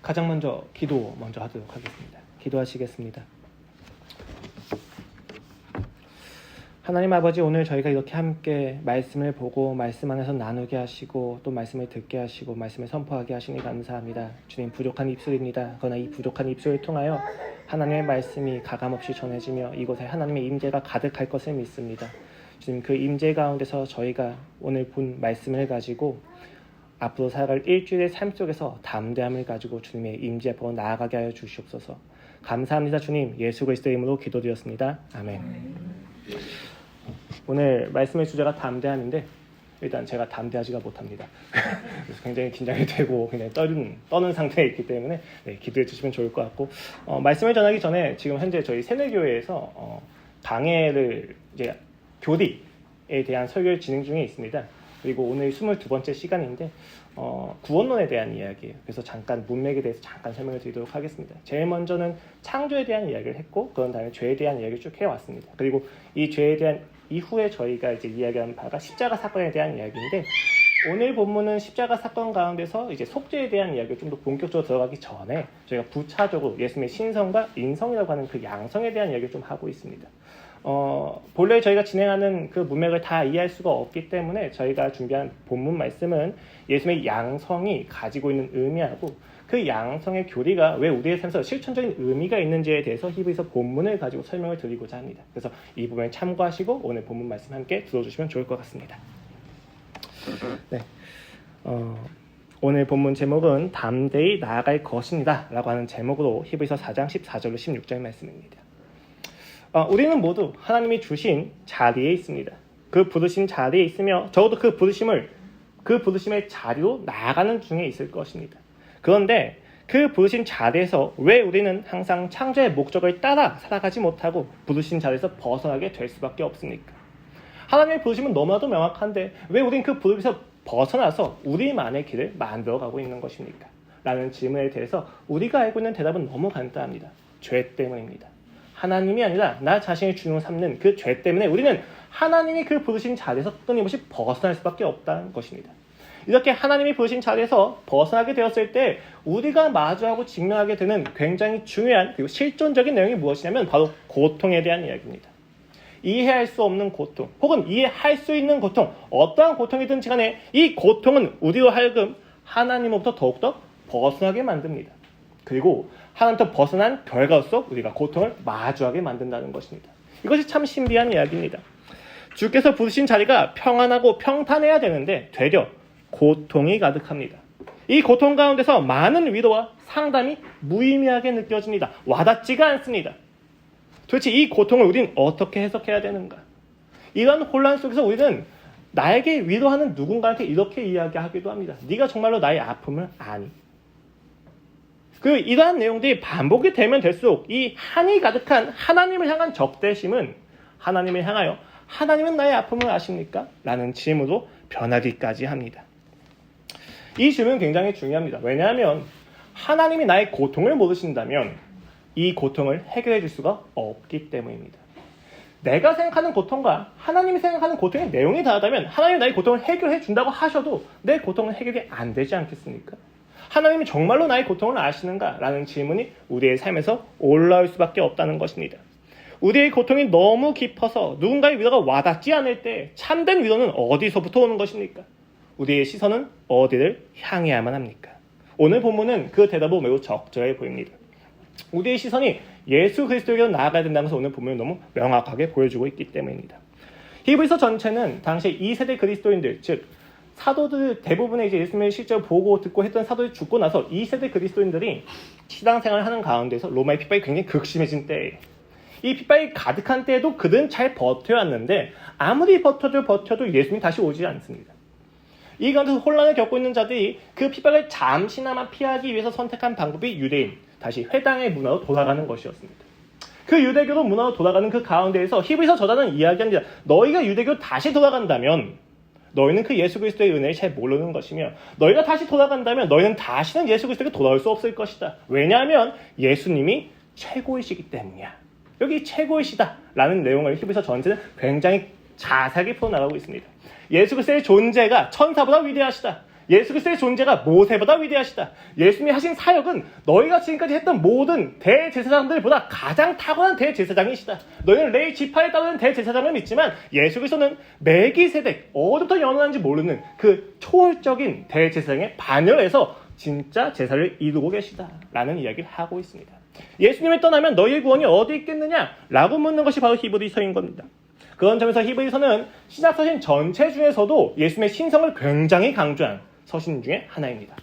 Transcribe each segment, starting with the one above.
가장 먼저 기도 먼저 하도록 하겠습니다. 기도하시겠습니다. 하나님 아버지, 오늘 저희가 이렇게 함께 말씀을 보고 말씀 안에서 나누게 하시고 또 말씀을 듣게 하시고 말씀을 선포하게 하시니 감사합니다. 주님, 부족한 입술입니다. 그러나 이 부족한 입술을 통하여 하나님의 말씀이 가감없이 전해지며 이곳에 하나님의 임재가 가득할 것을 믿습니다. 주님, 그 임재 가운데서 저희가 오늘 본 말씀을 가지고 앞으로 살아갈 일주일의 삶 속에서 담대함을 가지고 주님의 임재 앞으로 나아가게 하여 주시옵소서. 감사합니다. 주님, 예수 그리스도의 이름으로 기도드렸습니다. 아멘. 오늘 말씀의 주제가 담대함인데 일단 제가 담대하지가 못합니다. 그래서 굉장히 긴장이 되고 굉장히 떠는 상태에 있기 때문에 기도해 주시면 좋을 것 같고, 말씀을 전하기 전에 지금 현재 저희 새내교회에서 강해를 이제 교리에 대한 설교를 진행 중에 있습니다. 그리고 오늘 22번째 시간인데 구원론에 대한 이야기예요. 그래서 잠깐 문맥에 대해서 잠깐 설명을 드리도록 하겠습니다. 제일 먼저는 창조에 대한 이야기를 했고, 그런 다음에 죄에 대한 이야기를 쭉 해왔습니다. 그리고 이 죄에 대한 이후에 저희가 이제 이야기한 바가 십자가 사건에 대한 이야기인데, 오늘 본문은 십자가 사건 가운데서 이제 속죄에 대한 이야기를 좀 더 본격적으로 들어가기 전에 저희가 부차적으로 예수님의 신성과 인성이라고 하는 그 양성에 대한 이야기를 좀 하고 있습니다. 본래 저희가 진행하는 그 문맥을 다 이해할 수가 없기 때문에 저희가 준비한 본문 말씀은 예수님의 양성이 가지고 있는 의미하고 그 양성의 교리가 왜 우리의 삶에서 실천적인 의미가 있는지에 대해서 히브리서 본문을 가지고 설명을 드리고자 합니다. 그래서 이 부분을 참고하시고 오늘 본문 말씀 함께 들어주시면 좋을 것 같습니다. 네. 오늘 본문 제목은 담대히 나아갈 것입니다 라고 하는 제목으로 히브리서 4장 14절로 16절 말씀입니다. 우리는 모두 하나님이 주신 자리에 있습니다. 그 부르신 자리에 있으며 적어도 그 부르심의 자리로 나아가는 중에 있을 것입니다. 그런데 그 부르신 자리에서 왜 우리는 항상 창조의 목적을 따라 살아가지 못하고 부르신 자리에서 벗어나게 될 수밖에 없습니까? 하나님의 부르심은 너무나도 명확한데 왜 우리는 그 부르심에서 벗어나서 우리만의 길을 만들어가고 있는 것입니까? 라는 질문에 대해서 우리가 알고 있는 대답은 너무 간단합니다. 죄 때문입니다. 하나님이 아니라 나 자신을 주인으로 삼는 그 죄 때문에 우리는 하나님이 그 부르신 자리에서 끊임없이 벗어날 수밖에 없다는 것입니다. 이렇게 하나님이 부르신 자리에서 벗어나게 되었을 때 우리가 마주하고 직면하게 되는 굉장히 중요한 그리고 실존적인 내용이 무엇이냐면 바로 고통에 대한 이야기입니다. 이해할 수 없는 고통 혹은 이해할 수 있는 고통, 어떠한 고통이든지 간에 이 고통은 우리로 하여금 하나님으로부터 더욱더 벗어나게 만듭니다. 그리고 하나님부터 벗어난 결과로서 우리가 고통을 마주하게 만든다는 것입니다. 이것이 참 신비한 이야기입니다. 주께서 부르신 자리가 평안하고 평탄해야 되는데 되려 고통이 가득합니다. 이 고통 가운데서 많은 위로와 상담이 무의미하게 느껴집니다. 와닿지가 않습니다. 도대체 이 고통을 우리는 어떻게 해석해야 되는가? 이런 혼란 속에서 우리는 나에게 위로하는 누군가한테 이렇게 이야기하기도 합니다. 네가 정말로 나의 아픔을 아니? 이러한 내용들이 반복이 되면 될수록 이 한이 가득한 하나님을 향한 적대심은 하나님을 향하여 하나님은 나의 아픔을 아십니까? 라는 질문으로 변하기까지 합니다. 이 질문은 굉장히 중요합니다. 왜냐하면 하나님이 나의 고통을 모르신다면 이 고통을 해결해 줄 수가 없기 때문입니다. 내가 생각하는 고통과 하나님이 생각하는 고통의 내용이 다르다면 하나님이 나의 고통을 해결해 준다고 하셔도 내 고통은 해결이 안 되지 않겠습니까? 하나님이 정말로 나의 고통을 아시는가? 라는 질문이 우리의 삶에서 올라올 수밖에 없다는 것입니다. 우리의 고통이 너무 깊어서 누군가의 위로가 와닿지 않을 때 참된 위로는 어디서부터 오는 것입니까? 우리의 시선은 어디를 향해야만 합니까? 오늘 본문은 그 대답은 매우 적절해 보입니다. 우리의 시선이 예수 그리스도에게로 나아가야 된다는 것을 오늘 본문이 너무 명확하게 보여주고 있기 때문입니다. 히브리서 전체는 당시 2세대 그리스도인들, 즉 사도들 대부분의 이제 예수님을 실제로 보고 듣고 했던 사도들이 죽고 나서 2세대 그리스도인들이 신앙생활을 하는 가운데서 로마의 핍박이 굉장히 극심해진 때예요. 이 핍박이 가득한 때에도 그들은 잘 버텨왔는데 아무리 버텨도 예수님이 다시 오지 않습니다. 이 가운데서 혼란을 겪고 있는 자들이 그 핍박을 잠시나마 피하기 위해서 선택한 방법이 유대인, 다시 회당의 문화로 돌아가는 것이었습니다. 그 유대교로 문화로 돌아가는 그 가운데에서 히브리서 저자는 이야기합니다. 너희가 유대교로 다시 돌아간다면 너희는 그 예수 그리스도의 은혜를 잘 모르는 것이며 너희가 다시 돌아간다면 너희는 다시는 예수 그리스도에게 돌아올 수 없을 것이다. 왜냐하면 예수님이 최고이시기 때문이야. 여기 최고이시다 라는 내용을 히브리서 전체는 굉장히 자세하게 풀어나가고 있습니다. 예수 그리스도의 존재가 천사보다 위대하시다. 예수 그리스도의 존재가 모세보다 위대하시다. 예수님이 하신 사역은 너희가 지금까지 했던 모든 대제사장들보다 가장 탁월한 대제사장이시다. 너희는 레위 지파에 따르는 대제사장을 믿지만 예수 그리스도는 멜기세덱, 어디부터 연원하는지 모르는 그 초월적인 대제사장의 반열에서 진짜 제사를 이루고 계시다라는 이야기를 하고 있습니다. 예수님을 떠나면 너희의 구원이 어디 있겠느냐라고 묻는 것이 바로 히브리서인 겁니다. 그런 점에서 히브리서는 신약서신 전체 중에서도 예수님의 신성을 굉장히 강조한 서신 중에 하나입니다.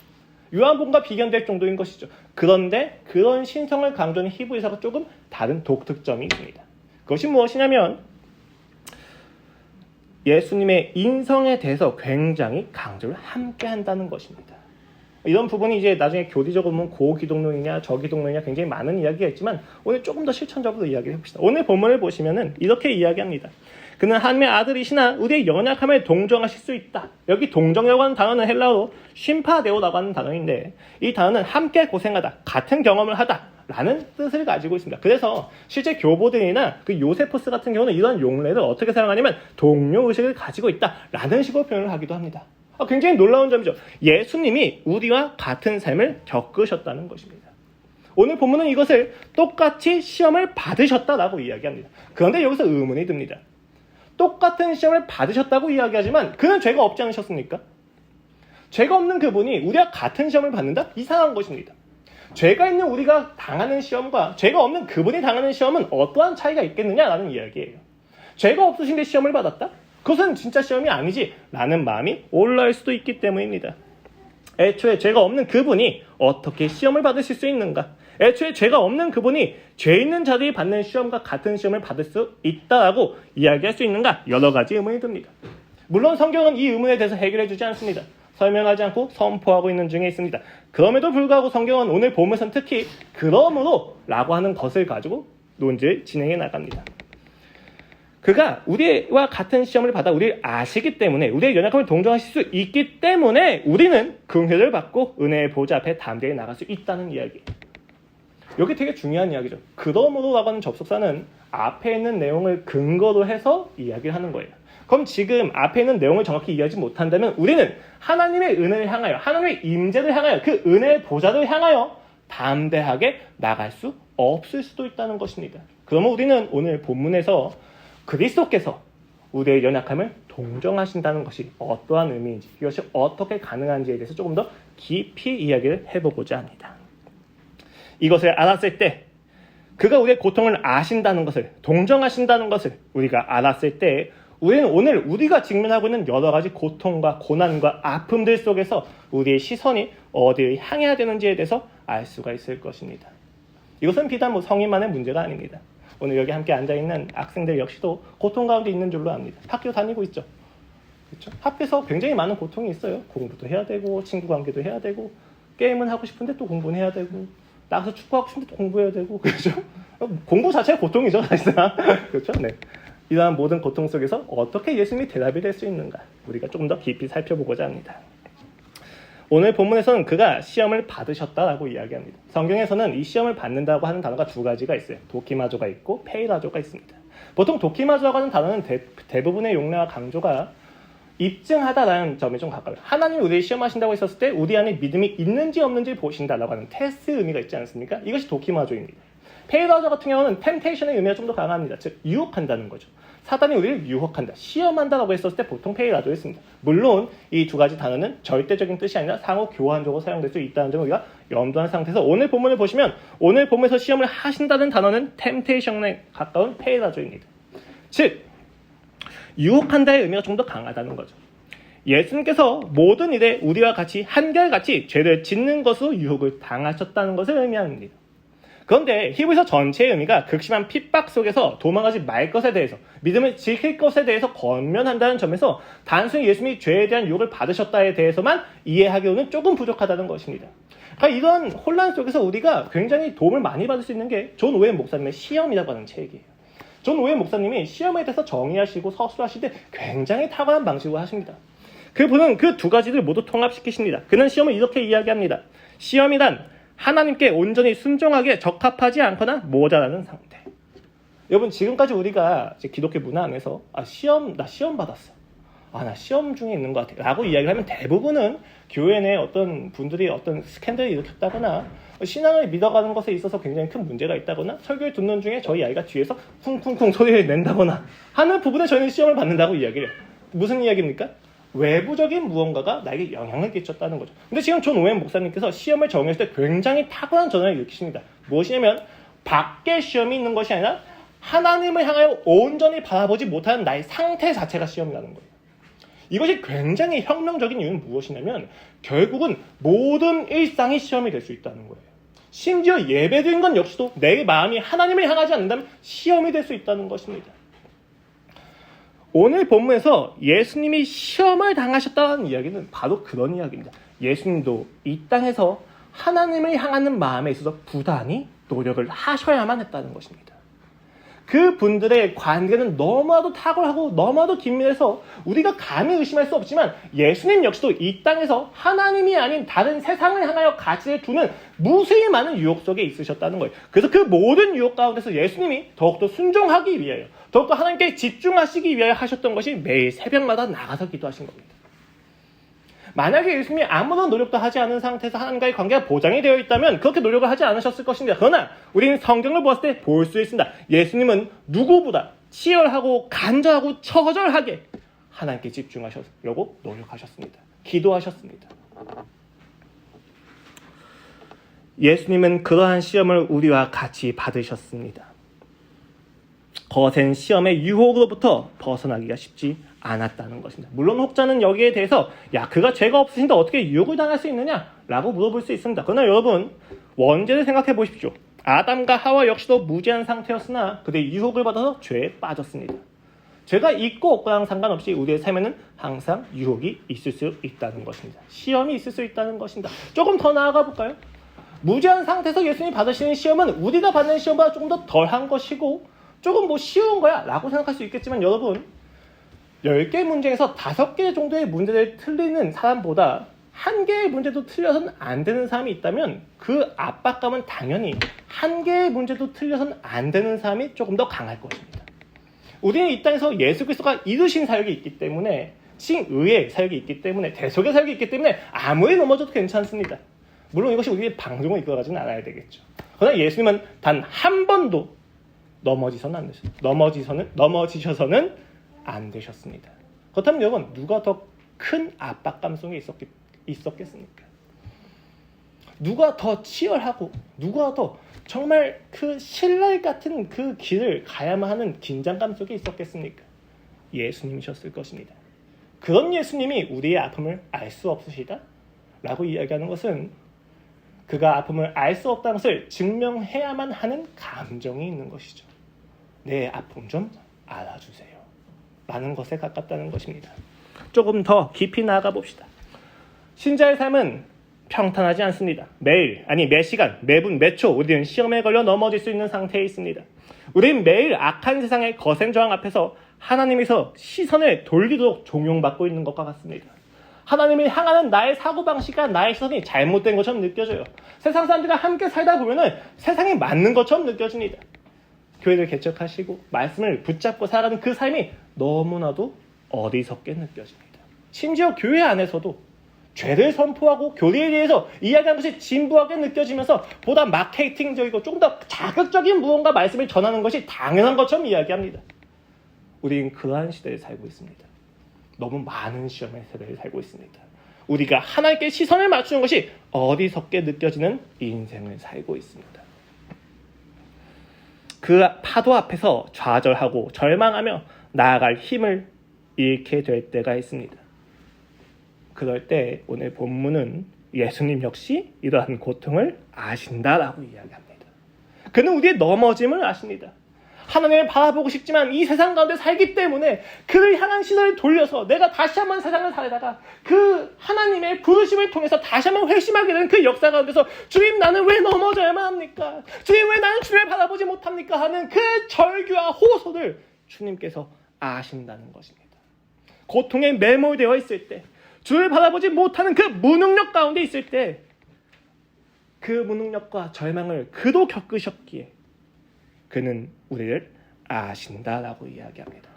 요한복음과 비견될 정도인 것이죠. 그런데 그런 신성을 강조하는 히브리서가 조금 다른 독특점이 있습니다. 그것이 무엇이냐면 예수님의 인성에 대해서 굉장히 강조를 함께 한다는 것입니다. 이런 부분이 이제 나중에 교리적으로 보면 고기독론이냐 저기독론이냐 굉장히 많은 이야기가 있지만 오늘 조금 더 실천적으로 이야기를 해봅시다. 오늘 본문을 보시면은 이렇게 이야기합니다. 그는 하나님의 아들이시나 우리의 연약함에 동정하실 수 있다. 여기 동정이라고 하는 단어는 헬라어로 쉼파데오라고 하는 단어인데 이 단어는 함께 고생하다, 같은 경험을 하다 라는 뜻을 가지고 있습니다. 그래서 실제 교보들이나 그 요세포스 같은 경우는 이런 용례를 어떻게 사용하냐면 동료의식을 가지고 있다 라는 식으로 표현을 하기도 합니다. 굉장히 놀라운 점이죠. 예수님이 우리와 같은 삶을 겪으셨다는 것입니다. 오늘 본문은 이것을 똑같이 시험을 받으셨다라고 이야기합니다. 그런데 여기서 의문이 듭니다. 똑같은 시험을 받으셨다고 이야기하지만 그는 죄가 없지 않으셨습니까? 죄가 없는 그분이 우리와 같은 시험을 받는다? 이상한 것입니다. 죄가 있는 우리가 당하는 시험과 죄가 없는 그분이 당하는 시험은 어떠한 차이가 있겠느냐라는 이야기예요. 죄가 없으신데 시험을 받았다? 그것은 진짜 시험이 아니지 라는 마음이 올라올 수도 있기 때문입니다. 애초에 죄가 없는 그분이 어떻게 시험을 받으실 수 있는가? 애초에 죄가 없는 그분이 죄 있는 자들이 받는 시험과 같은 시험을 받을 수 있다라고 이야기할 수 있는가? 여러 가지 의문이 듭니다. 물론 성경은 이 의문에 대해서 해결해 주지 않습니다. 설명하지 않고 선포하고 있는 중에 있습니다. 그럼에도 불구하고 성경은 오늘 본문에서는 특히 그러므로 라고 하는 것을 가지고 논지를 진행해 나갑니다. 그가 우리와 같은 시험을 받아 우리를 아시기 때문에 우리의 연약함을 동정하실 수 있기 때문에 우리는 긍휼을 받고 은혜의 보좌 앞에 담대히 나갈 수 있다는 이야기예요. 여기 되게 중요한 이야기죠. 그러므로라고 하는 접속사는 앞에 있는 내용을 근거로 해서 이야기를 하는 거예요. 그럼 지금 앞에 있는 내용을 정확히 이해하지 못한다면 우리는 하나님의 은혜를 향하여 하나님의 임재를 향하여 그 은혜의 보좌를 향하여 담대하게 나갈 수 없을 수도 있다는 것입니다. 그러면 우리는 오늘 본문에서 그리스도께서 우리의 연약함을 동정하신다는 것이 어떠한 의미인지 이것이 어떻게 가능한지에 대해서 조금 더 깊이 이야기를 해보고자 합니다. 이것을 알았을 때 그가 우리의 고통을 아신다는 것을 동정하신다는 것을 우리가 알았을 때 우리는 오늘 우리가 직면하고 있는 여러 가지 고통과 고난과 아픔들 속에서 우리의 시선이 어디를 향해야 되는지에 대해서 알 수가 있을 것입니다. 이것은 비단 성인만의 문제가 아닙니다. 오늘 여기 함께 앉아있는 학생들 역시도 고통 가운데 있는 줄로 압니다. 학교 다니고 있죠. 그렇죠? 학교에서 굉장히 많은 고통이 있어요. 공부도 해야 되고 친구 관계도 해야 되고 게임은 하고 싶은데 또 공부는 해야 되고 나가서 축구하고 싶은데 또 공부해야 되고 그렇죠? 공부 자체가 고통이죠. 사실상. 그렇죠? 네. 이러한 모든 고통 속에서 어떻게 예수님이 대답이 될 수 있는가 우리가 조금 더 깊이 살펴보고자 합니다. 오늘 본문에서는 그가 시험을 받으셨다라고 이야기합니다. 성경에서는 이 시험을 받는다고 하는 단어가 두 가지가 있어요. 도키마조가 있고 페이라조가 있습니다. 보통 도키마조라고 하는 단어는 대부분의 용례와 강조가 입증하다라는 점에 좀 가까워요. 하나님이 우리를 시험하신다고 했었을 때 우리 안에 믿음이 있는지 없는지 보신다라고 하는 테스트 의미가 있지 않습니까? 이것이 도키마조입니다. 페이라조 같은 경우는 템테이션의 의미가 좀 더 강합니다. 즉 유혹한다는 거죠. 사단이 우리를 유혹한다, 시험한다라고 했었을 때 보통 페이라조였습니다. 물론 이 두 가지 단어는 절대적인 뜻이 아니라 상호 교환적으로 사용될 수 있다는 점을 우리가 염두한 상태에서 오늘 본문을 보시면 오늘 본문에서 시험을 하신다는 단어는 템테이션에 가까운 페이라조입니다. 즉 유혹한다의 의미가 좀 더 강하다는 거죠. 예수님께서 모든 일에 우리와 같이 한결같이 죄를 짓는 것으로 유혹을 당하셨다는 것을 의미합니다. 그런데 히브리서 전체의 의미가 극심한 핍박 속에서 도망가지 말 것에 대해서 믿음을 지킬 것에 대해서 권면한다는 점에서 단순히 예수님이 죄에 대한 유혹을 받으셨다에 대해서만 이해하기로는 조금 부족하다는 것입니다. 그러니까 이런 혼란 속에서 우리가 굉장히 도움을 많이 받을 수 있는 게 존 오웬 목사님의 시험이라고 하는 책이에요. 존 오웬 목사님이 시험에 대해서 정의하시고 서술하실 때 굉장히 탁월한 방식으로 하십니다. 그분은 그 두 가지를 모두 통합시키십니다. 그는 시험을 이렇게 이야기합니다. 시험이란 하나님께 온전히 순종하기에 적합하지 않거나 모자라는 상태. 여러분 지금까지 우리가 기독교 문화 안에서 나 시험 받았어. 나 시험 중에 있는 것 같아 라고 이야기를 하면 대부분은 교회 내 어떤 분들이 어떤 스캔들을 일으켰다거나 신앙을 믿어가는 것에 있어서 굉장히 큰 문제가 있다거나 설교를 듣는 중에 저희 아이가 뒤에서 쿵쿵쿵 소리를 낸다거나 하는 부분에 저희는 시험을 받는다고 이야기를 해요. 무슨 이야기입니까? 외부적인 무언가가 나에게 영향을 끼쳤다는 거죠. 근데 지금 존 오웬 목사님께서 시험을 정했을 때 굉장히 탁월한 전환을 일으키십니다. 무엇이냐면 밖에 시험이 있는 것이 아니라 하나님을 향하여 온전히 바라보지 못하는 나의 상태 자체가 시험이라는 거예요. 이것이 굉장히 혁명적인 이유는 무엇이냐면 결국은 모든 일상이 시험이 될 수 있다는 거예요. 심지어 예배드린 건 역시도 내 마음이 하나님을 향하지 않는다면 시험이 될 수 있다는 것입니다. 오늘 본문에서 예수님이 시험을 당하셨다는 이야기는 바로 그런 이야기입니다. 예수님도 이 땅에서 하나님을 향하는 마음에 있어서 부단히 노력을 하셔야만 했다는 것입니다. 그 분들의 관계는 너무나도 탁월하고 너무나도 긴밀해서 우리가 감히 의심할 수 없지만 예수님 역시도 이 땅에서 하나님이 아닌 다른 세상을 향하여 가치를 두는 무수히 많은 유혹 속에 있으셨다는 거예요. 그래서 그 모든 유혹 가운데서 예수님이 더욱더 순종하기 위하여 더욱더 하나님께 집중하시기 위하여 하셨던 것이 매일 새벽마다 나가서 기도하신 겁니다. 만약에 예수님이 아무런 노력도 하지 않은 상태에서 하나님과의 관계가 보장이 되어 있다면 그렇게 노력을 하지 않으셨을 것입니다. 그러나 우리는 성경을 보았을 때 볼 수 있습니다. 예수님은 누구보다 치열하고 간절하고 처절하게 하나님께 집중하시려고 노력하셨습니다. 기도하셨습니다. 예수님은 그러한 시험을 우리와 같이 받으셨습니다. 거센 시험의 유혹으로부터 벗어나기가 쉽지 않았다는 것입니다. 물론 혹자는 여기에 대해서 그가 죄가 없으신데 어떻게 유혹을 당할 수 있느냐라고 물어볼 수 있습니다. 그러나 여러분 원죄를 생각해 보십시오. 아담과 하와 역시도 무죄한 상태였으나 그들의 유혹을 받아서 죄에 빠졌습니다. 죄가 있고 없고랑 상관없이 우리의 삶에는 항상 유혹이 있을 수 있다는 것입니다. 시험이 있을 수 있다는 것입니다. 조금 더 나아가 볼까요? 무죄한 상태에서 예수님이 받으시는 시험은 우리가 받는 시험보다 조금 더 덜한 것이고 조금 쉬운 거야 라고 생각할 수 있겠지만 여러분 10개 문제에서 5개 정도의 문제를 틀리는 사람보다 1개의 문제도 틀려서는 안 되는 사람이 있다면 그 압박감은 당연히 1개의 문제도 틀려서는 안 되는 사람이 조금 더 강할 것입니다. 우리는 이 땅에서 예수 그리스도가 이루신 사역이 있기 때문에 칭의의 사역이 있기 때문에 대속의 사역이 있기 때문에 아무리 넘어져도 괜찮습니다. 물론 이것이 우리의 방종을 이끌어가지는 않아야 되겠죠. 그러나 예수님은 단 한 번도 넘어지셔서는 안 되셨습니다. 그렇다면 여러분 누가 더 큰 압박감 속에 있었겠습니까? 누가 더 치열하고 누가 더 정말 그 신랄 같은 그 길을 가야만 하는 긴장감 속에 있었겠습니까? 예수님이셨을 것입니다. 그런 예수님이 우리의 아픔을 알 수 없으시다? 라고 이야기하는 것은 그가 아픔을 알 수 없다는 것을 증명해야만 하는 감정이 있는 것이죠. 내 아픔 좀 알아주세요. 라는 것에 가깝다는 것입니다. 조금 더 깊이 나아가 봅시다. 신자의 삶은 평탄하지 않습니다. 매일, 매 시간, 매분, 매초 우리는 시험에 걸려 넘어질 수 있는 상태에 있습니다. 우리는 매일 악한 세상의 거센 저항 앞에서 하나님에서 시선을 돌리도록 종용받고 있는 것과 같습니다. 하나님을 향하는 나의 사고방식과 나의 시선이 잘못된 것처럼 느껴져요. 세상 사람들과 함께 살다 보면 세상이 맞는 것처럼 느껴집니다. 교회를 개척하시고 말씀을 붙잡고 살아가는 그 삶이 너무나도 어리석게 느껴집니다. 심지어 교회 안에서도 죄를 선포하고 교리에 대해서 이야기하는 것이 진부하게 느껴지면서 보다 마케팅적이고 조금 더 자극적인 무언가 말씀을 전하는 것이 당연한 것처럼 이야기합니다. 우리는 그러한 시대에 살고 있습니다. 너무 많은 시험의 세대에 살고 있습니다. 우리가 하나님께 시선을 맞추는 것이 어리석게 느껴지는 인생을 살고 있습니다. 그 파도 앞에서 좌절하고 절망하며 나아갈 힘을 잃게 될 때가 있습니다. 그럴 때 오늘 본문은 예수님 역시 이러한 고통을 아신다라고 이야기합니다. 그는 우리의 넘어짐을 아십니다. 하나님을 바라보고 싶지만 이 세상 가운데 살기 때문에 그를 향한 시선을 돌려서 내가 다시 한번 세상을 살다가 그 하나님의 부르심을 통해서 다시 한번 회심하게 되는 그 역사 가운데서 주님 나는 왜 넘어져야만 합니까? 주님 왜 나는 주님을 바라보지 못합니까? 하는 그 절규와 호소를 주님께서 아신다는 것입니다. 고통에 매몰되어 있을 때 주를 바라보지 못하는 그 무능력 가운데 있을 때 그 무능력과 절망을 그도 겪으셨기에 그는 우리를 아신다라고 이야기합니다.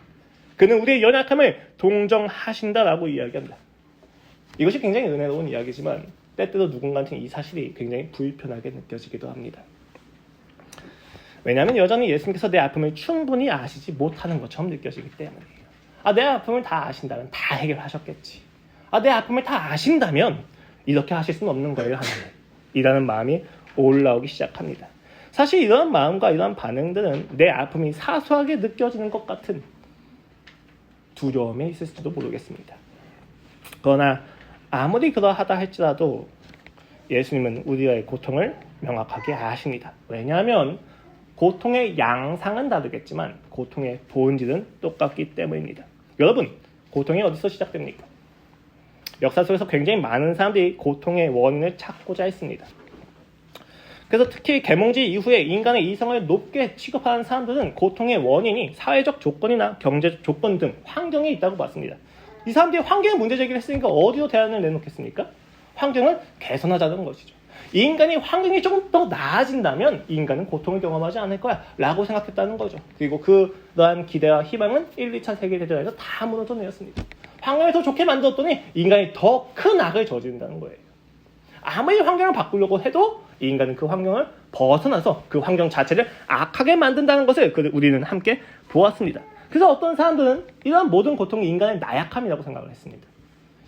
그는 우리의 연약함을 동정하신다라고 이야기합니다. 이것이 굉장히 은혜로운 이야기지만 때때로 누군가한테는 이 사실이 굉장히 불편하게 느껴지기도 합니다. 왜냐하면 여전히 예수님께서 내 아픔을 충분히 아시지 못하는 것처럼 느껴지기 때문이에요. 내 아픔을 다 아신다면 다 해결하셨겠지. 내 아픔을 다 아신다면 이렇게 하실 수는 없는 거예요, 하나님. 이라는 마음이 올라오기 시작합니다. 사실 이런 마음과 이런 반응들은 내 아픔이 사소하게 느껴지는 것 같은 두려움에 있을지도 모르겠습니다. 그러나 아무리 그러하다 할지라도 예수님은 우리의 고통을 명확하게 아십니다. 왜냐하면 고통의 양상은 다르겠지만 고통의 본질은 똑같기 때문입니다. 여러분, 고통이 어디서 시작됩니까? 역사 속에서 굉장히 많은 사람들이 고통의 원인을 찾고자 했습니다. 그래서 특히 계몽지 이후에 인간의 이성을 높게 취급하는 사람들은 고통의 원인이 사회적 조건이나 경제적 조건 등 환경에 있다고 봤습니다. 이 사람들이 환경에 문제 제기를 했으니까 어디로 대안을 내놓겠습니까? 환경을 개선하자는 것이죠. 인간이 환경이 조금 더 나아진다면 인간은 고통을 경험하지 않을 거야 라고 생각했다는 거죠. 그리고 그러한 기대와 희망은 1, 2차 세계대전에서 다 무너져 내렸습니다. 환경을 더 좋게 만들었더니 인간이 더 큰 악을 저지른다는 거예요. 아무리 환경을 바꾸려고 해도 인간은 그 환경을 벗어나서 그 환경 자체를 악하게 만든다는 것을 우리는 함께 보았습니다. 그래서 어떤 사람들은 이러한 모든 고통이 인간의 나약함이라고 생각을 했습니다.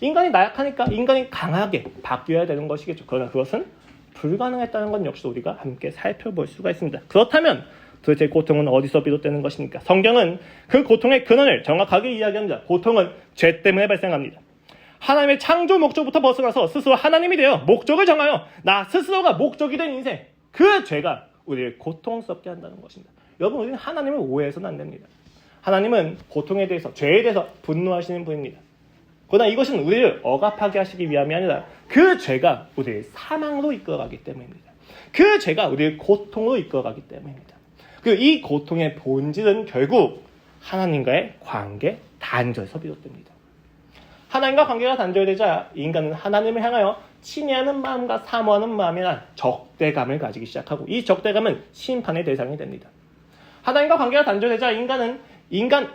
인간이 나약하니까 인간이 강하게 바뀌어야 되는 것이겠죠. 그러나 그것은 불가능했다는 건 역시 우리가 함께 살펴볼 수가 있습니다. 그렇다면 도대체 고통은 어디서 비롯되는 것입니까? 성경은 그 고통의 근원을 정확하게 이야기합니다. 고통은 죄 때문에 발생합니다. 하나님의 창조 목적부터 벗어나서 스스로 하나님이 되어 목적을 정하여 나 스스로가 목적이 된 인생, 그 죄가 우리를 고통스럽게 한다는 것입니다. 여러분, 우리는 하나님을 오해해서는 안 됩니다. 하나님은 고통에 대해서, 죄에 대해서 분노하시는 분입니다. 그러나 이것은 우리를 억압하게 하시기 위함이 아니라 그 죄가 우리를 사망으로 이끌어가기 때문입니다. 그 죄가 우리를 고통으로 이끌어가기 때문입니다. 그리고 이 고통의 본질은 결국 하나님과의 관계 단절에서 비롯됩니다. 하나님과 관계가 단절되자 인간은 하나님을 향하여 친애하는 마음과 사모하는 마음이란 적대감을 가지기 시작하고 이 적대감은 심판의 대상이 됩니다. 하나님과 관계가 단절되자 인간은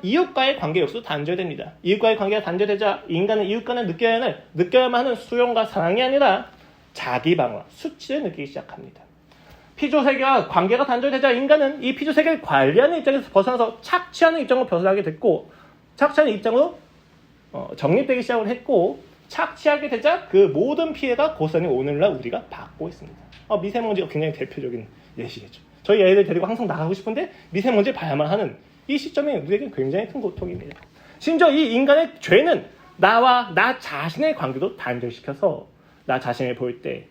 이웃과의 관계 역시도 단절됩니다. 이웃과의 관계가 단절되자 인간은 이웃간에 느껴야만 하는 수용과 사랑이 아니라 자기 방어, 수치를 느끼기 시작합니다. 피조세계와 관계가 단절되자 인간은 이 피조세계를 관리하는 입장에서 벗어나서 착취하는 입장으로 벗어나게 됐고 착취하는 입장으로 정립되기 시작을 했고 착취하게 되자 그 모든 피해가 고스란히 오늘날 우리가 받고 있습니다. 미세먼지가 굉장히 대표적인 예시겠죠. 저희 애들 데리고 항상 나가고 싶은데 미세먼지를 봐야만 하는 이 시점이 우리에게 굉장히 큰 고통입니다. 심지어 이 인간의 죄는 나와 나 자신의 관계도 단절시켜서 나 자신을 볼 때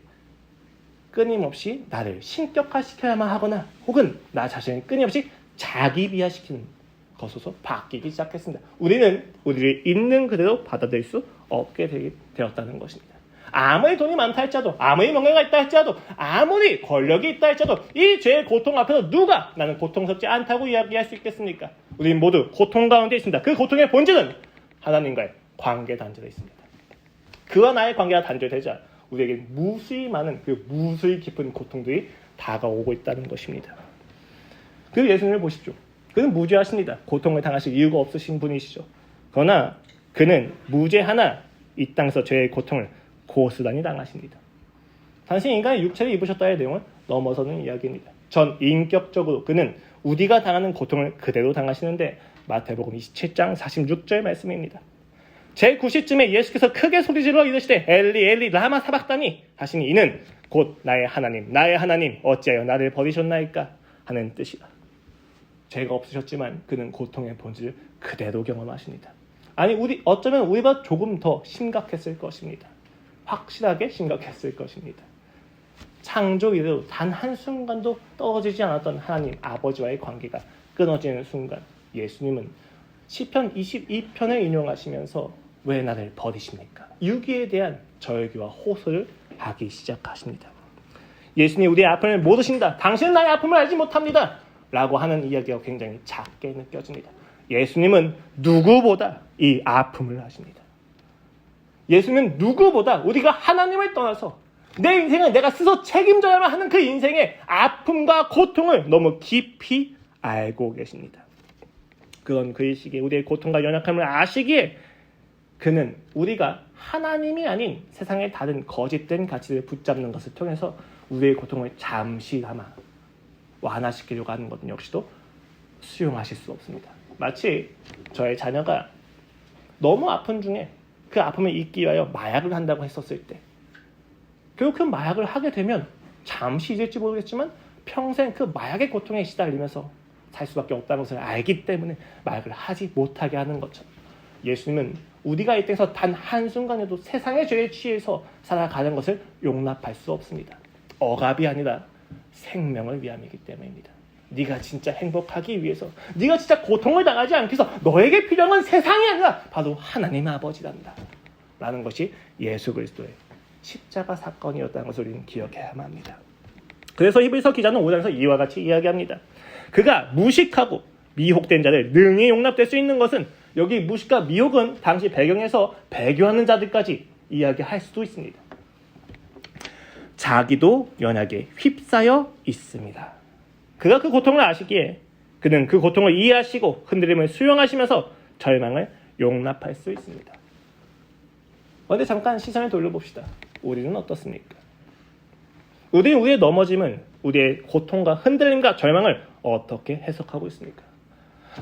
끊임없이 나를 신격화시켜야만 하거나 혹은 나 자신을 끊임없이 자기 비하시키는 것으로 바뀌기 시작했습니다. 우리는 우리를 있는 그대로 받아들일 수 없게 되었다는 것입니다. 아무리 돈이 많다 할지라도 아무리 명예가 있다 할지라도 아무리 권력이 있다 할지라도 이 죄의 고통 앞에서 누가 나는 고통스럽지 않다고 이야기할 수 있겠습니까? 우리는 모두 고통 가운데 있습니다. 그 고통의 본질은 하나님과의 관계 단절에 있습니다. 그와 나의 관계가 단절되자 우리에게 무수히 많은 무수히 깊은 고통들이 다가오고 있다는 것입니다. 그 예수님을 보십시오. 그는 무죄하십니다. 고통을 당하실 이유가 없으신 분이시죠. 그러나 그는 무죄하나 이 땅에서 죄의 고통을 고스란히 당하십니다. 단순히 인간의 육체를 입으셨다의 내용을 넘어서는 이야기입니다. 전 인격적으로 그는 우리가 당하는 고통을 그대로 당하시는데 마태복음 27장 46절 말씀입니다. 제9시쯤에 예수께서 크게 소리질러 이르시되 엘리 엘리 라마 사박다니 하시니 이는 곧 나의 하나님 어찌하여 나를 버리셨나이까 하는 뜻이다. 죄가 없으셨지만 그는 고통의 본질을 그대로 경험하십니다. 아니 어쩌면 우리보다 조금 더 심각했을 것입니다. 확실하게 심각했을 것입니다. 창조 이래로 단 한순간도 떨어지지 않았던 하나님 아버지와의 관계가 끊어지는 순간 예수님은 시편 22편을 인용하시면서 왜 나를 버리십니까? 유기에 대한 절규와 호소를 하기 시작하십니다. 예수님 우리의 아픔을 모르신다. 당신은 나의 아픔을 알지 못합니다. 라고 하는 이야기가 굉장히 작게 느껴집니다. 예수님은 누구보다 이 아픔을 아십니다. 예수님은 누구보다 우리가 하나님을 떠나서 내 인생을 내가 스스로 책임져야만 하는 그 인생의 아픔과 고통을 너무 깊이 알고 계십니다. 그런 그이시기에 우리의 고통과 연약함을 아시기에 그는 우리가 하나님이 아닌 세상의 다른 거짓된 가치를 붙잡는 것을 통해서 우리의 고통을 잠시나마 완화시키려고 하는 것 역시도 수용하실 수 없습니다. 마치 저의 자녀가 너무 아픈 중에 그 아픔을 잊기 위하여 마약을 한다고 했었을 때 결국 그 마약을 하게 되면 잠시 잊을지 모르겠지만 평생 그 마약의 고통에 시달리면서 살 수밖에 없다는 것을 알기 때문에 마약을 하지 못하게 하는 것처럼 예수님은 우리가 이 땅에서 단 한순간에도 세상의 죄에 취해서 살아가는 것을 용납할 수 없습니다. 억압이 아니라 생명을 위함이기 때문입니다. 네가 진짜 행복하기 위해서, 네가 진짜 고통을 당하지 않기 위해서 너에게 필요한 건 세상이 아니라 바로 하나님 아버지란다 라는 것이 예수 그리스도의 십자가 사건이었다는 것을 우리는 기억해야만 합니다. 그래서 히브리서 기자는 5장에서 이와 같이 이야기합니다. 그가 무식하고 미혹된 자를 능히 용납될 수 있는 것은, 여기 무식과 미혹은 당시 배경에서 배교하는 자들까지 이야기할 수도 있습니다. 자기도 연약에 휩싸여 있습니다. 그가 그 고통을 아시기에 그는 그 고통을 이해하시고 흔들림을 수용하시면서 절망을 용납할 수 있습니다. 그런데 잠깐 시선을 돌려봅시다. 우리는 어떻습니까? 우리는 우리의 넘어짐을, 우리의 고통과 흔들림과 절망을 어떻게 해석하고 있습니까?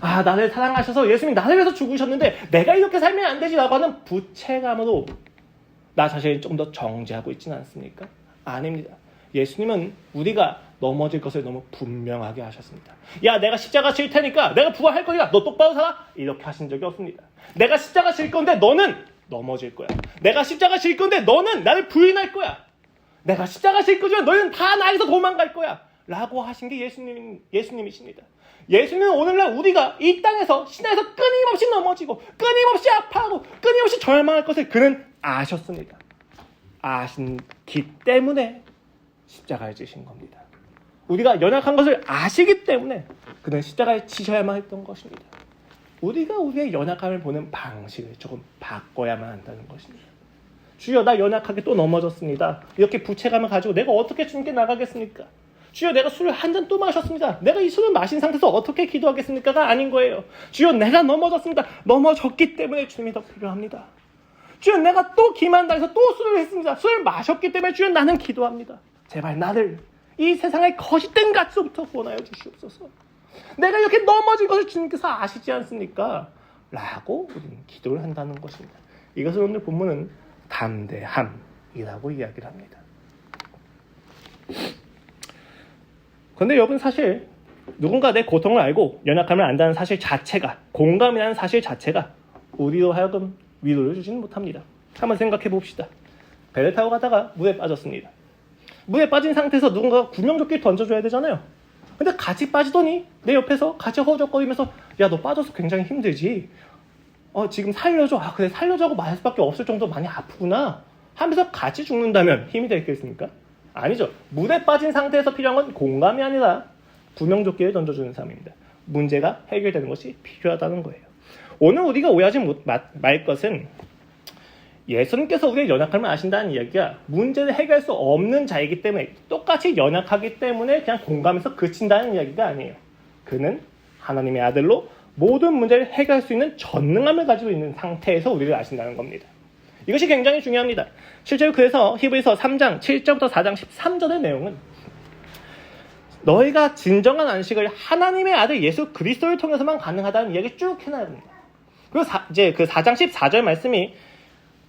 아, 나를 사랑하셔서 예수님이 나를 위해서 죽으셨는데 내가 이렇게 살면 안 되지라고 하는 부채감으로 나 자신을 좀 더 정죄하고 있지는 않습니까? 아닙니다. 예수님은 우리가 넘어질 것을 너무 분명하게 하셨습니다. 야, 내가 십자가 질 테니까 내가 부활할 거니까 너 똑바로 살아? 이렇게 하신 적이 없습니다. 내가 십자가 질 건데 너는 넘어질 거야. 내가 십자가 질 건데 너는 나를 부인할 거야. 내가 십자가 질 거지만 너희는 다 나에서 도망갈 거야 라고 하신 게 예수님이십니다. 예수님은 오늘날 우리가 이 땅에서 신앙에서 끊임없이 넘어지고 끊임없이 아파하고 끊임없이 절망할 것을 그는 아셨습니다. 아시기 때문에 십자가에 지신 겁니다. 우리가 연약한 것을 아시기 때문에 그는 십자가에 지셔야만 했던 것입니다. 우리가 우리의 연약함을 보는 방식을 조금 바꿔야만 한다는 것입니다. 주여, 나 연약하게 또 넘어졌습니다. 이렇게 부채감을 가지고 내가 어떻게 주님께 나가겠습니까? 주여, 내가 술을 한 잔 또 마셨습니다. 내가 이 술을 마신 상태에서 어떻게 기도하겠습니까가 아닌 거예요. 주여, 내가 넘어졌습니다. 넘어졌기 때문에 주님이 더 필요합니다. 주여, 내가 또 기만당해서 또 술을 했습니다. 술을 마셨기 때문에 주여, 나는 기도합니다. 제발 나를 이 세상의 거짓된 가치로부터 구원하여 주시옵소서. 내가 이렇게 넘어진 것을 주님께서 아시지 않습니까? 라고 우리는 기도를 한다는 것입니다. 이것을 오늘 본문은 담대함이라고 이야기를 합니다. 그런데 여러분, 사실 누군가 내 고통을 알고 연약함을 안다는 사실 자체가, 공감이라는 사실 자체가 우리로 하여금 위로를 주지는 못합니다. 한번 생각해 봅시다. 배를 타고 가다가 물에 빠졌습니다. 물에 빠진 상태에서 누군가 구명조끼를 던져줘야 되잖아요. 근데 같이 빠지더니 내 옆에서 같이 허우적거리면서 야, 너 빠져서 굉장히 힘들지? 지금 살려줘. 아, 그래, 살려줘 하고 말할 수밖에 없을 정도로 많이 아프구나 하면서 같이 죽는다면 힘이 되겠습니까? 아니죠. 물에 빠진 상태에서 필요한 건 공감이 아니라 구명조끼를 던져주는 삶입니다. 문제가 해결되는 것이 필요하다는 거예요. 오늘 우리가 오해하지 말 것은 예수님께서 우리의 연약함을 아신다는 이야기가 문제를 해결할 수 없는 자이기 때문에, 똑같이 연약하기 때문에 그냥 공감해서 그친다는 이야기가 아니에요. 그는 하나님의 아들로 모든 문제를 해결할 수 있는 전능함을 가지고 있는 상태에서 우리를 아신다는 겁니다. 이것이 굉장히 중요합니다. 실제로 그래서 히브리서 3장 7절부터 4장 13절의 내용은 너희가 진정한 안식을 하나님의 아들 예수 그리스도를 통해서만 가능하다는 이야기 쭉 해놔야합니다. 그리고 이제 그 4장 14절 말씀이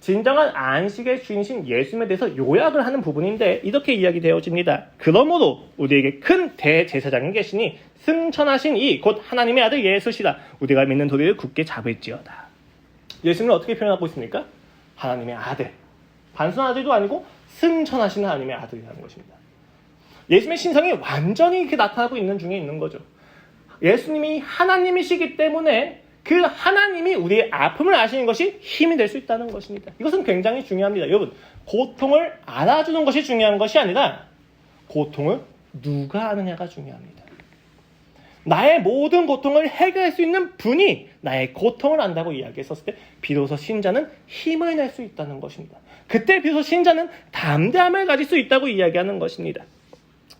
진정한 안식의 주인이신 예수님에 대해서 요약을 하는 부분인데 이렇게 이야기되어집니다. 그러므로 우리에게 큰 대제사장이 계시니 승천하신 이 곧 하나님의 아들 예수시라. 우리가 믿는 도리를 굳게 잡을지어다. 예수님을 어떻게 표현하고 있습니까? 하나님의 아들. 단순한 아들도 아니고 승천하신 하나님의 아들이라는 것입니다. 예수님의 신성이 완전히 이렇게 나타나고 있는 중에 있는 거죠. 예수님이 하나님이시기 때문에 그 하나님이 우리의 아픔을 아시는 것이 힘이 될 수 있다는 것입니다. 이것은 굉장히 중요합니다. 여러분, 고통을 알아주는 것이 중요한 것이 아니라 고통을 누가 아느냐가 중요합니다. 나의 모든 고통을 해결할 수 있는 분이 나의 고통을 안다고 이야기했었을 때 비로소 신자는 힘을 낼 수 있다는 것입니다. 그때 비로소 신자는 담대함을 가질 수 있다고 이야기하는 것입니다.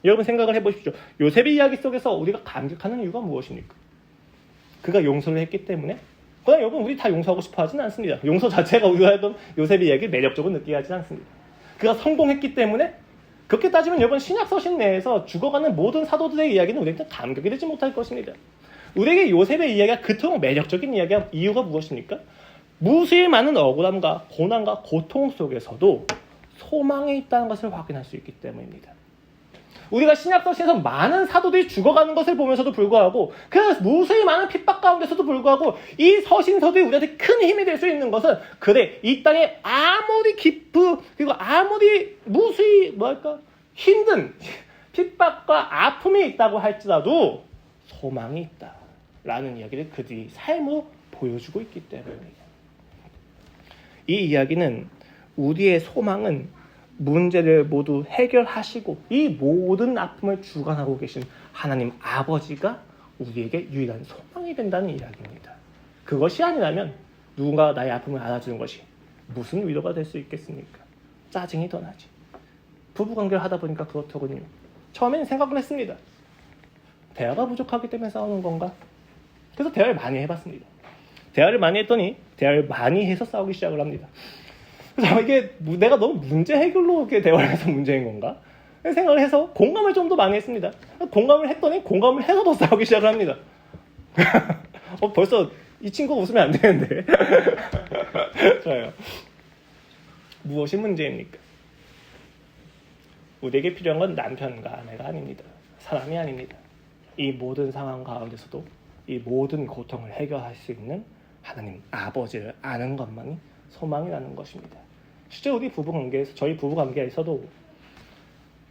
여러분, 생각을 해보십시오. 요셉의 이야기 속에서 우리가 감격하는 이유가 무엇입니까? 그가 용서를 했기 때문에 그냥 여러분 우리 다 용서하고 싶어 하진 않습니다. 용서 자체가 우리가 요셉의 이야기를 매력적으로 느끼게 하진 않습니다. 그가 성공했기 때문에 그렇게 따지면 여러분 신약서신 내에서 죽어가는 모든 사도들의 이야기는 우리한테 감격이 되지 못할 것입니다. 우리에게 요셉의 이야기가 그토록 매력적인 이유가 무엇입니까? 무수히 많은 억울함과 고난과 고통 속에서도 소망이 있다는 것을 확인할 수 있기 때문입니다. 우리가 신약서신에서 많은 사도들이 죽어가는 것을 보면서도 불구하고 그 무수히 많은 핍박 가운데서도 불구하고 이 서신서들이 우리한테 큰 힘이 될 수 있는 것은 그래 이 땅에 아무리 그리고 아무리 무수히 힘든 핍박과 아픔이 있다고 할지라도 소망이 있다라는 이야기를 그들이 삶으로 보여주고 있기 때문입니다. 이 이야기는 우리의 소망은 문제를 모두 해결하시고 이 모든 아픔을 주관하고 계신 하나님 아버지가 우리에게 유일한 소망이 된다는 이야기입니다. 그것이 아니라면 누군가 나의 아픔을 알아주는 것이 무슨 위로가 될 수 있겠습니까? 짜증이 더 나지. 부부관계를 하다 보니까 그렇더군요. 처음에는 생각을 했습니다. 대화가 부족하기 때문에 싸우는 건가? 그래서 대화를 많이 해봤습니다. 대화를 많이 했더니 대화를 많이 해서 싸우기 시작을 합니다. 그래서 이게 내가 너무 문제 해결로 이렇게 대화를 해서 문제인 건가? 생각을 해서 공감을 좀 더 많이 했습니다. 공감을 했더니 공감을 해서 더 싸우기 시작을 합니다. 벌써 이 친구가 웃으면 안 되는데. 좋아요. 무엇이 문제입니까? 우리에게 필요한 건 남편과 아내가 아닙니다. 사람이 아닙니다. 이 모든 상황 가운데서도 이 모든 고통을 해결할 수 있는 하나님 아버지를 아는 것만이 소망이라는 것입니다. 실제 우리 부부관계에서 저희 부부관계에서도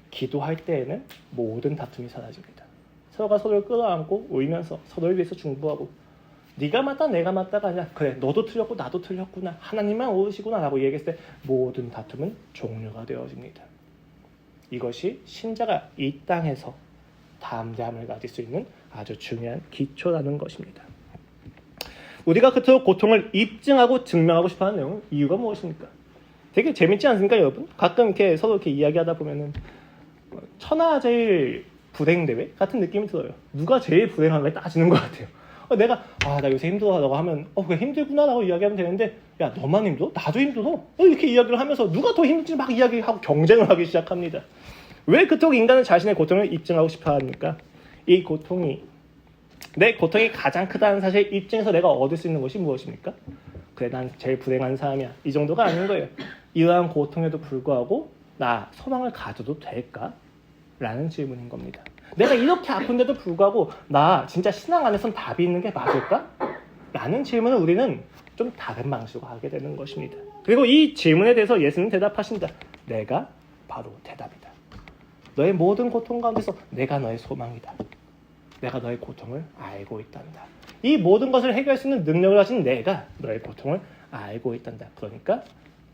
기도할 때에는 모든 다툼이 사라집니다. 서로가 서로를 끌어안고 울면서 서로를 위해서 중보하고 네가 맞다 내가 맞다가 아니라 그래 너도 틀렸고 나도 틀렸구나 하나님만 옳으시구나 라고 얘기했을 때 모든 다툼은 종료가 되어집니다. 이것이 신자가 이 땅에서 담대함을 가질 수 있는 아주 중요한 기초라는 것입니다. 우리가 그토록 고통을 입증하고 증명하고 싶어하는 내용은 이유가 무엇입니까? 되게 재밌지 않습니까, 여러분? 가끔 이렇게 서로 이렇게 이야기하다 보면은 천하제일 불행대회 같은 느낌이 들어요. 누가 제일 불행한가 따지는 것 같아요. 내가 나 요새 힘들어라고 하면 그래 힘들구나라고 이야기하면 되는데 야 너만 힘들어? 나도 힘들어? 이렇게 이야기를 하면서 누가 더 힘든지 막 이야기하고 경쟁을 하기 시작합니다. 왜 그토록 인간은 자신의 고통을 입증하고 싶어합니까? 이 고통이 내 고통이 가장 크다는 사실을 입증해서 내가 얻을 수 있는 것이 무엇입니까? 그래 난 제일 불행한 사람이야. 이 정도가 아닌 거예요. 이러한 고통에도 불구하고 나 소망을 가져도 될까? 라는 질문인 겁니다. 내가 이렇게 아픈데도 불구하고 나 진짜 신앙 안에선 답이 있는 게 맞을까? 라는 질문을 우리는 좀 다른 방식으로 하게 되는 것입니다. 그리고 이 질문에 대해서 예수는 대답하신다. 내가 바로 대답이다. 너의 모든 고통 가운데서 내가 너의 소망이다. 내가 너의 고통을 알고 있단다. 이 모든 것을 해결할 수 있는 능력을 가진 내가 너의 고통을 알고 있단다. 그러니까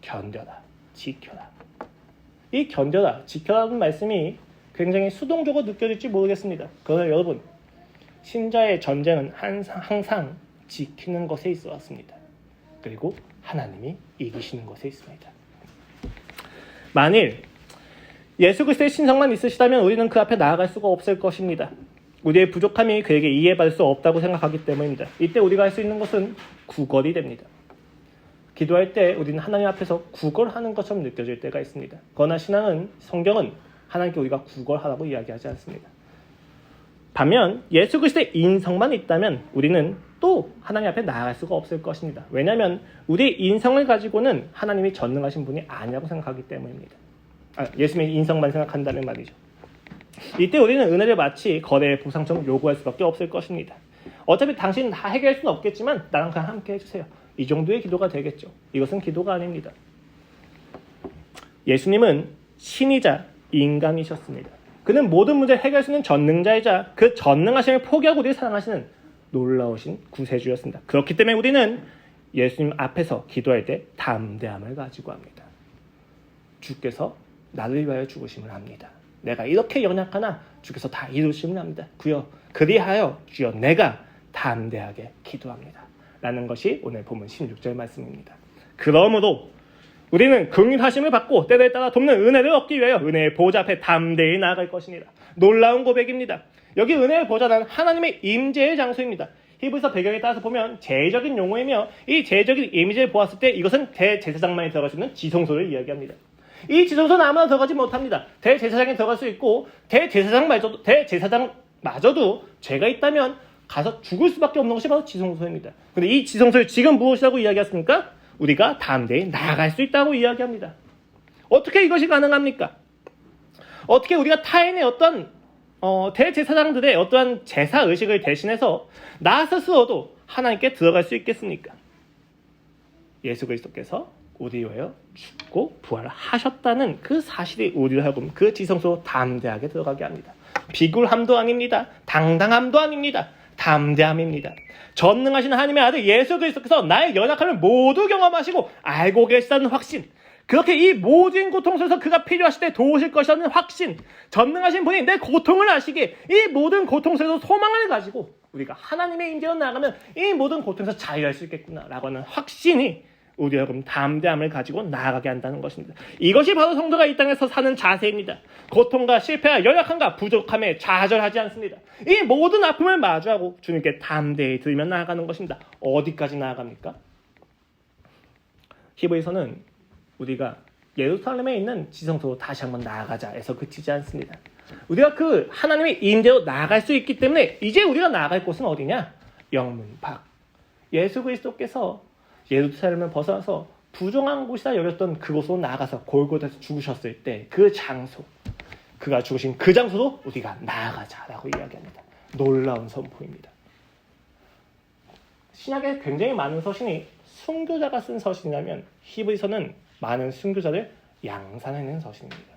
견뎌라, 지켜라. 이 견뎌라, 지켜라는 말씀이 굉장히 수동적으로 느껴질지 모르겠습니다. 그러나 여러분, 신자의 전쟁은 항상 지키는 것에 있어 왔습니다. 그리고 하나님이 이기시는 것에 있습니다. 만일 예수 그리스도의 신성만 있으시다면 우리는 그 앞에 나아갈 수가 없을 것입니다. 우리의 부족함이 그에게 이해받을 수 없다고 생각하기 때문입니다. 이때 우리가 할 수 있는 것은 구걸이 됩니다. 기도할 때 우리는 하나님 앞에서 구걸하는 것처럼 느껴질 때가 있습니다. 그러나 성경은 하나님께 우리가 구걸하라고 이야기하지 않습니다. 반면 예수 그리스도의 인성만 있다면 우리는 또 하나님 앞에 나아갈 수가 없을 것입니다. 왜냐하면 우리의 인성을 가지고는 하나님이 전능하신 분이 아니라고 생각하기 때문입니다. 예수님의 인성만 생각한다면 말이죠. 이때 우리는 은혜를 마치 거래의 보상처럼 요구할 수밖에 없을 것입니다. 어차피 당신은 다 해결할 수는 없겠지만 나랑 그냥 함께 해주세요. 이 정도의 기도가 되겠죠. 이것은 기도가 아닙니다. 예수님은 신이자 인간이셨습니다. 그는 모든 문제를 해결할 수 있는 전능자이자 그 전능하심을 포기하고 우리를 사랑하시는 놀라우신 구세주였습니다. 그렇기 때문에 우리는 예수님 앞에서 기도할 때 담대함을 가지고 합니다. 주께서 나를 위하여 죽으심을 합니다. 내가 이렇게 연약하나 주께서 다 이루심을 합니다. 그리하여 주여 내가 담대하게 기도합니다. 라는 것이 오늘 본문 16절 말씀입니다. 그러므로 우리는 긍휼하심을 받고 때에 따라 돕는 은혜를 얻기 위하여 은혜의 보좌 앞에 담대히 나아갈 것입니다. 놀라운 고백입니다. 여기 은혜의 보좌는 하나님의 임재의 장소입니다. 히브리서 배경에 따라서 보면 제의적인 용어이며 이 제의적인 이미지를 보았을 때 이것은 대제사장만이 들어갈 수 있는 지성소를 이야기합니다. 이 지성소는 아무나 들어가지 못합니다. 대제사장이 들어갈 수 있고 대제사장마저도 죄가 있다면 가서 죽을 수밖에 없는 것이 바로 지성소입니다. 근데 이 지성소를 지금 무엇이라고 이야기했습니까? 우리가 다음 대에 나아갈 수 있다고 이야기합니다. 어떻게 이것이 가능합니까? 어떻게 우리가 타인의 어떤 대제사장들의 어떠한 제사의식을 대신해서 나 스스로도 하나님께 들어갈 수 있겠습니까? 예수 그리스도께서 우리 위하여 죽고 부활하셨다는 그 사실이 우리를 하여금 그 지성소로 담대하게 들어가게 합니다. 비굴함도 아닙니다. 당당함도 아닙니다. 담대함입니다. 전능하신 하나님의 아들 예수 그리스도께서 나의 연약함을 모두 경험하시고 알고 계시다는 확신, 그렇게 이 모든 고통 속에서 그가 필요하실 때 도우실 것이라는 확신, 전능하신 분이 내 고통을 아시기에 이 모든 고통 속에서 소망을 가지고 우리가 하나님의 임재로 나아가면 이 모든 고통에서 자유할 수 있겠구나라고 하는 확신이 우리 여러분 담대함을 가지고 나아가게 한다는 것입니다. 이것이 바로 성도가 이 땅에서 사는 자세입니다. 고통과 실패와 연약함과 부족함에 좌절하지 않습니다. 이 모든 아픔을 마주하고 주님께 담대히 들며 나아가는 것입니다. 어디까지 나아갑니까? 히브리서는 우리가 예루살렘에 있는 지성소로 다시 한번 나아가자 해서 그치지 않습니다. 우리가 그 하나님의 임재로 나아갈 수 있기 때문에 이제 우리가 나아갈 곳은 어디냐? 영문 밖. 예수 그리스도께서 예루살렘을 벗어나서 부정한 곳이다 여겼던 그곳으로 나아가서 골고다에서 죽으셨을 때 그 장소, 그가 죽으신 그 장소로 우리가 나아가자라고 이야기합니다. 놀라운 선포입니다. 신약에 굉장히 많은 서신이 순교자가 쓴 서신이라면 히브리서는 많은 순교자를 양산해낸 서신입니다.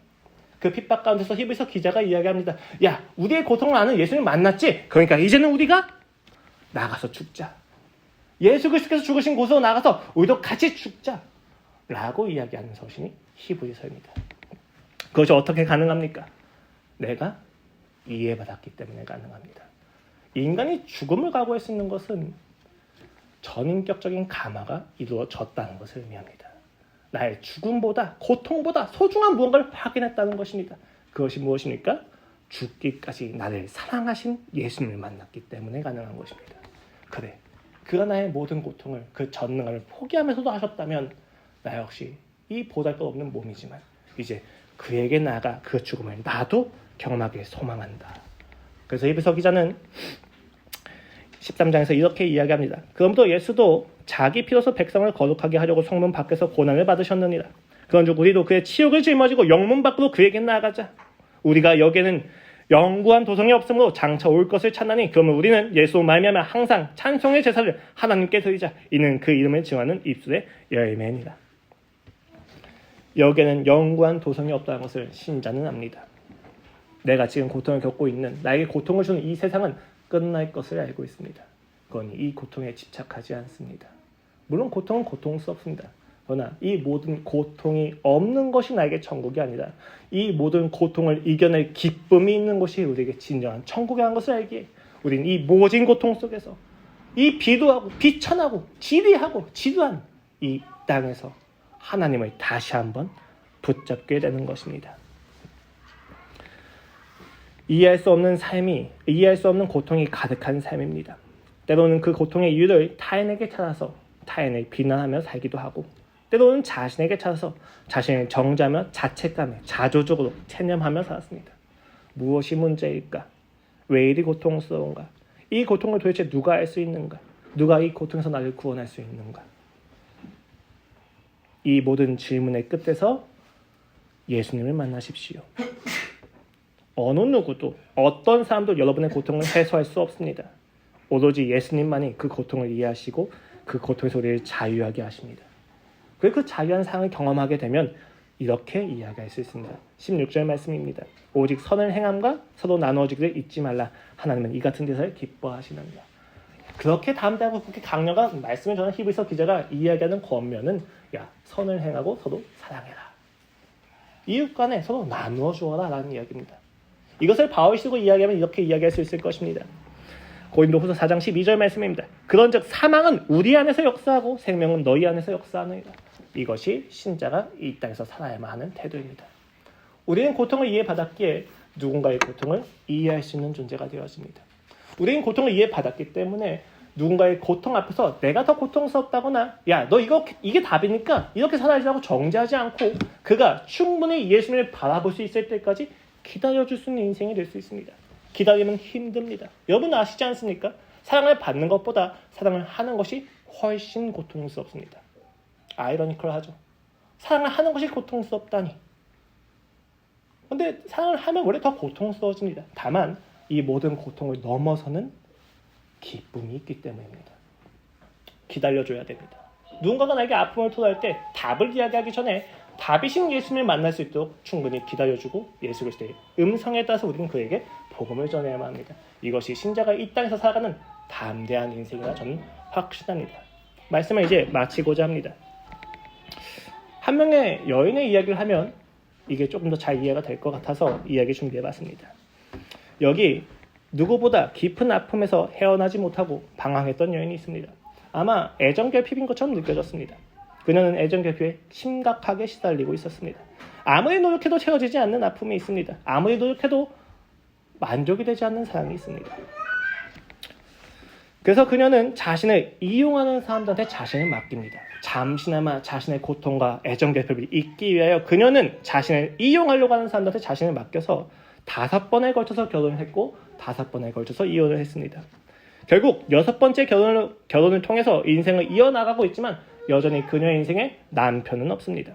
그 핍박 가운데서 히브리서 기자가 이야기합니다. 야, 우리의 고통을 아는 예수님 만났지? 그러니까 이제는 우리가 나가서 죽자. 예수 그리스도께서 죽으신 곳으로 나가서 우리도 같이 죽자라고 이야기하는 서신이 히브리서입니다. 그것이 어떻게 가능합니까? 내가 이해받았기 때문에 가능합니다. 인간이 죽음을 각오할 수 있는 것은 전인격적인 감화가 이루어졌다는 것을 의미합니다. 나의 죽음보다 고통보다 소중한 무언가를 확인했다는 것입니다. 그것이 무엇입니까? 죽기까지 나를 사랑하신 예수님을 만났기 때문에 가능한 것입니다. 그래, 그가 나의 모든 고통을 그 전능함을 포기하면서도 하셨다면 나 역시 이 보잘것없는 몸이지만 이제 그에게 나아가 그 죽음을 나도 경험하길 소망한다. 그래서 히브리서 기자는 13장에서 이렇게 이야기합니다. 그러므로 예수도 자기 피로서 백성을 거룩하게 하려고 성문 밖에서 고난을 받으셨느니라. 그런즉 우리도 그의 치욕을 짊어지고 영문 밖으로 그에게 나아가자. 우리가 여기에는 영구한 도성이 없으므로 장차 올 것을 찾나니 그러면 우리는 예수 말미암아 항상 찬송의 제사를 하나님께 드리자. 이는 그 이름을 증하는 입술의 열매니라. 여기에는 영구한 도성이 없다는 것을 신자는 압니다. 내가 지금 고통을 겪고 있는, 나에게 고통을 주는 이 세상은 끝날 것을 알고 있습니다. 그러니 이 고통에 집착하지 않습니다. 물론 고통은 고통스럽습니다. 그러나 이 모든 고통이 없는 것이 나에게 천국이 아니라 이 모든 고통을 이겨낼 기쁨이 있는 것이 우리에게 진정한 천국이라는 것을 알기에 우리는 이 모진 고통 속에서 이 비도하고 비천하고 지리하고 지루한 이 땅에서 하나님을 다시 한번 붙잡게 되는 것입니다. 이해할 수 없는 삶이, 이해할 수 없는 고통이 가득한 삶입니다. 때로는 그 고통의 이유를 타인에게 찾아서 타인을 비난하며 살기도 하고, 때로는 자신에게 찾아서 자신을 정죄하며 자책감에 자조적으로 체념하며 살았습니다. 무엇이 문제일까? 왜 이리 고통스러운가? 이 고통을 도대체 누가 알 수 있는가? 누가 이 고통에서 나를 구원할 수 있는가? 이 모든 질문의 끝에서 예수님을 만나십시오. 어느 누구도, 어떤 사람도 여러분의 고통을 해소할 수 없습니다. 오로지 예수님만이 그 고통을 이해하시고 그 고통에서 우리를 자유하게 하십니다. 그리고 그 자유한 상을 경험하게 되면 이렇게 이야기할 수 있습니다. 16절 말씀입니다. 오직 선을 행함과 서로 나누어지기를 잊지 말라. 하나님은 이 같은 데서 기뻐하시느니라. 그렇게 담대하고 그렇게 강력한 말씀을 전한 히브리서 기자가 이야기하는 권면은, 야, 선을 행하고 서로 사랑해라. 이웃 간에 서로 나누어 주어라 라는 이야기입니다. 이것을 바울시고 이야기하면 이렇게 이야기할 수 있을 것입니다. 고린도후서 4장 12절 말씀입니다. 그런즉 사망은 우리 안에서 역사하고 생명은 너희 안에서 역사하느니라. 이것이 신자가 이 땅에서 살아야만 하는 태도입니다. 우리는 고통을 이해받았기에 누군가의 고통을 이해할 수 있는 존재가 되어집니다. 우리는 고통을 이해받았기 때문에 누군가의 고통 앞에서 내가 더 고통스럽다거나 야, 너 이게 답이니까 이렇게 살아야지라고 정죄하지 않고 그가 충분히 예수님을 바라볼 수 있을 때까지 기다려줄 수 있는 인생이 될 수 있습니다. 기다리면 힘듭니다. 여러분 아시지 않습니까? 사랑을 받는 것보다 사랑을 하는 것이 훨씬 고통스럽습니다. 아이러니컬하죠. 사랑을 하는 것이 고통스럽다니. 근데 사랑을 하면 원래 더 고통스러워집니다. 다만 이 모든 고통을 넘어서는 기쁨이 있기 때문입니다. 기다려줘야 됩니다. 누군가가 나에게 아픔을 토로할 때 답을 이야기하기 전에 답이신 예수님을 만날 수 있도록 충분히 기다려주고 예수 그리스도의 음성에 따라서 우리는 그에게 복음을 전해야만 합니다. 이것이 신자가 이 땅에서 살아가는 담대한 인생이라 저는 확신합니다. 말씀을 이제 마치고자 합니다. 한 명의 여인의 이야기를 하면 이게 조금 더 잘 이해가 될 것 같아서 이야기 준비해봤습니다. 여기 누구보다 깊은 아픔에서 헤어나지 못하고 방황했던 여인이 있습니다. 아마 애정결핍인 것처럼 느껴졌습니다. 그녀는 애정결핍에 심각하게 시달리고 있었습니다. 아무리 노력해도 채워지지 않는 아픔이 있습니다. 아무리 노력해도 만족이 되지 않는 사랑이 있습니다. 그래서 그녀는 자신을 이용하는 사람들한테 자신을 맡깁니다. 잠시나마 자신의 고통과 애정결핍을 잊기 위하여 그녀는 자신을 이용하려고 하는 사람들한테 자신을 맡겨서 5번에 걸쳐서 결혼을 했고 5번에 걸쳐서 이혼을 했습니다. 결국 6번째 결혼을 통해서 인생을 이어나가고 있지만 여전히 그녀의 인생에 남편은 없습니다.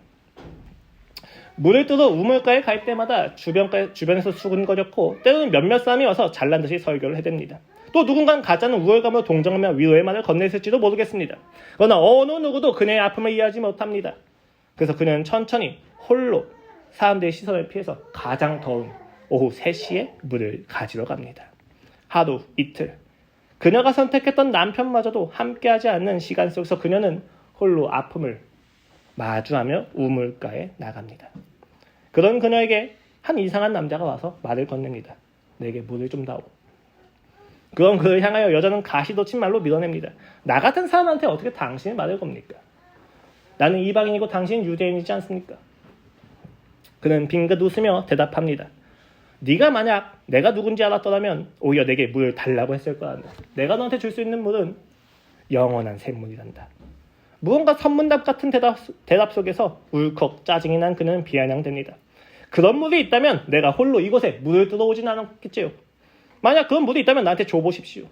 물을 뜯어 우물가에 갈 때마다 주변에서 수군거렸고 때로는 몇몇 사람이 와서 잘난 듯이 설교를 해댑니다. 또 누군가는 가짜는 우월감으로 동정하며 위로의 말을 건네있을지도 모르겠습니다. 그러나 어느 누구도 그녀의 아픔을 이해하지 못합니다. 그래서 그녀는 천천히 홀로 사람들의 시선을 피해서 가장 더운 오후 3시에 물을 가지러 갑니다. 하루, 이틀. 그녀가 선택했던 남편마저도 함께하지 않는 시간 속에서 그녀는 홀로 아픔을 마주하며 우물가에 나갑니다. 그런 그녀에게 한 이상한 남자가 와서 말을 건넵니다. 내게 물을 좀 다오. 그럼 그를 향하여 여자는 가시돋친 말로 밀어냅니다. 나 같은 사람한테 어떻게 당신의 말을 겁니까? 나는 이방인이고 당신은 유대인이지 않습니까? 그는 빙긋 웃으며 대답합니다. 네가 만약 내가 누군지 알았더라면 오히려 내게 물을 달라고 했을 거란다. 내가 너한테 줄 수 있는 물은 영원한 샘물이란다. 무언가 선문답 같은 대답 속에서 울컥 짜증이 난 그는 비아냥됩니다. 그런 물이 있다면 내가 홀로 이곳에 물을 뜯어오진 않았겠지요. 만약 그런 물이 있다면 나한테 줘보십시오.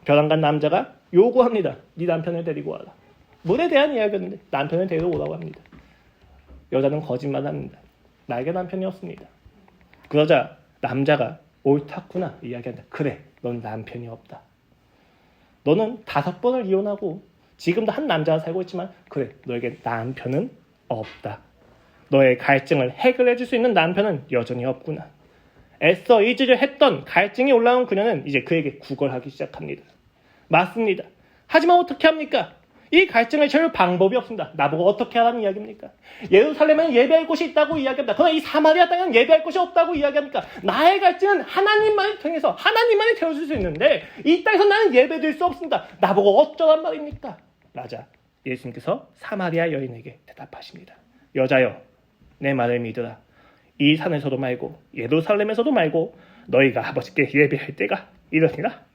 벼랑간 남자가 요구합니다. 네 남편을 데리고 와라. 물에 대한 이야기였는데 남편을 데리고 오라고 합니다. 여자는 거짓말합니다. 나에게 남편이 없습니다. 그러자 남자가 옳다구나 이야기한다. 그래, 넌 남편이 없다. 너는 5번을 이혼하고 지금도 한 남자와 살고 있지만 그래, 너에게 남편은 없다. 너의 갈증을 해결해 줄 수 있는 남편은 여전히 없구나. 애써 잊으려 했던 갈증이 올라온 그녀는 이제 그에게 구걸하기 시작합니다. 맞습니다. 하지만 어떻게 합니까? 이 갈증을 채울 방법이 없습니다. 나보고 어떻게 하라는 이야기입니까? 예루살렘에는 예배할 곳이 있다고 이야기합니다. 그러나 이 사마리아 땅에는 예배할 곳이 없다고 이야기합니까? 나의 갈증은 하나님만을 통해서 하나님만이 채워줄 수 있는데 이 땅에서 나는 예배드릴 수 없습니다. 나보고 어쩌란 말입니까? 라자 예수님께서 사마리아 여인에게 대답하십니다. 여자여, 내 말을 믿으라. 이 산에서도 말고 예루살렘에서도 말고 너희가 아버지께 예배할 때가 이러니라.